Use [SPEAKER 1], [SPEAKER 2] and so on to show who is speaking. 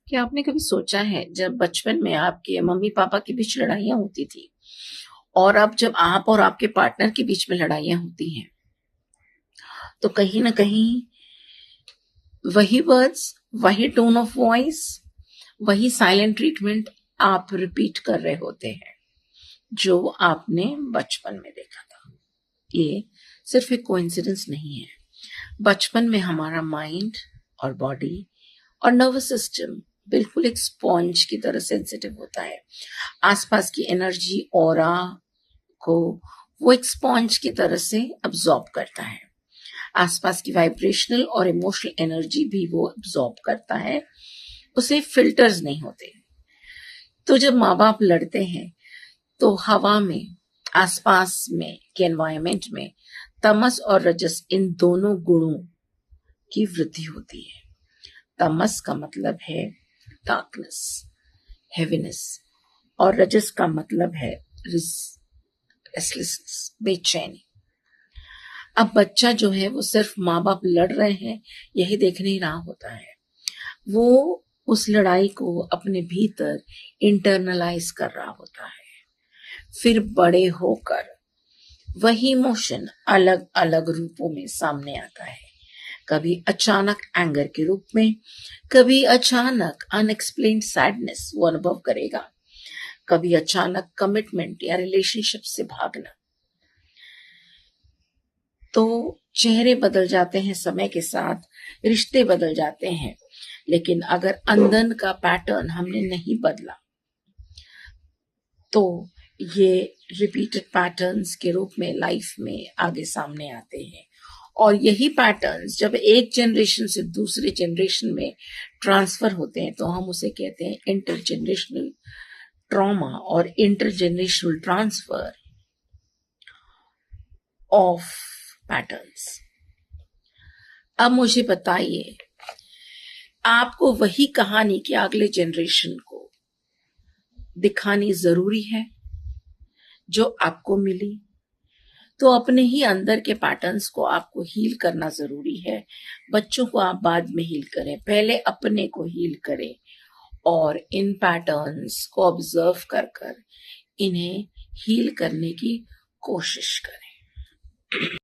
[SPEAKER 1] क्या आपने कभी सोचा है जब बचपन में आपके मम्मी पापा के बीच लड़ाइयाँ होती थी और अब जब आप और आपके पार्टनर के बीच में लड़ाइयाँ होती हैं, तो कहीं न कहीं वही वर्ड्स, वही टोन ऑफ वॉइस, वही साइलेंट ट्रीटमेंट आप रिपीट कर रहे होते हैं, जो आपने बचपन में देखा था। ये सिर्फ एक कोइंसिडेंस नहीं है। बचपन में हमारा माइंड और बॉडी और नर्वस सिस्टम बिल्कुल एक स्पॉन्ज की तरह सेंसिटिव होता है। आसपास की एनर्जी ऑरा को वो एक स्पॉन्ज की तरह से अब्सॉर्ब करता है। आसपास की वाइब्रेशनल और इमोशनल एनर्जी भी वो अब्सॉर्ब करता है। उसे फिल्टर्स नहीं होते। तो जब माँ बाप लड़ते हैं तो हवा में, आसपास में के एनवायरमेंट में तमस और रजस, इन दोनों गुणों की वृद्धि होती है। तमस का मतलब है डार्कनेस, हेवीनेस, और रजस का मतलब है रेस्टलेसनेस, बेचैनी। अब बच्चा जो है वो सिर्फ माँ बाप लड़ रहे हैं यही देख नहीं रहा होता है। वो उस लड़ाई को अपने भीतर इंटरनलाइज कर रहा होता है। फिर बड़े होकर वही इमोशन अलग अलग रूपों में सामने आता है। कभी अचानक एंगर के रूप में, कभी अचानक अनएक्सप्लेन्ड सैडनेस वो अनुभव करेगा, कभी अचानक कमिटमेंट या रिलेशनशिप से भागना। तो चेहरे बदल जाते हैं समय के साथ, रिश्ते बदल जाते हैं, लेकिन अगर अंदर का पैटर्न हमने नहीं बदला तो ये रिपीटेड पैटर्न्स के रूप में लाइफ में आगे सामने आते हैं। और यही पैटर्न्स जब एक जनरेशन से दूसरे जनरेशन में ट्रांसफर होते हैं तो हम उसे कहते हैं इंटरजेनरेशनल ट्रॉमा और इंटरजेनरेशनल ट्रांसफर ऑफ पैटर्न्स। अब मुझे बताइए, आपको वही कहानी के अगले जनरेशन को दिखानी जरूरी है जो आपको मिली? तो अपने ही अंदर के पैटर्न्स को आपको हील करना जरूरी है। बच्चों को आप बाद में हील करें, पहले अपने को हील करें और इन पैटर्न्स को ऑब्जर्व कर कर इन्हें हील करने की कोशिश करें।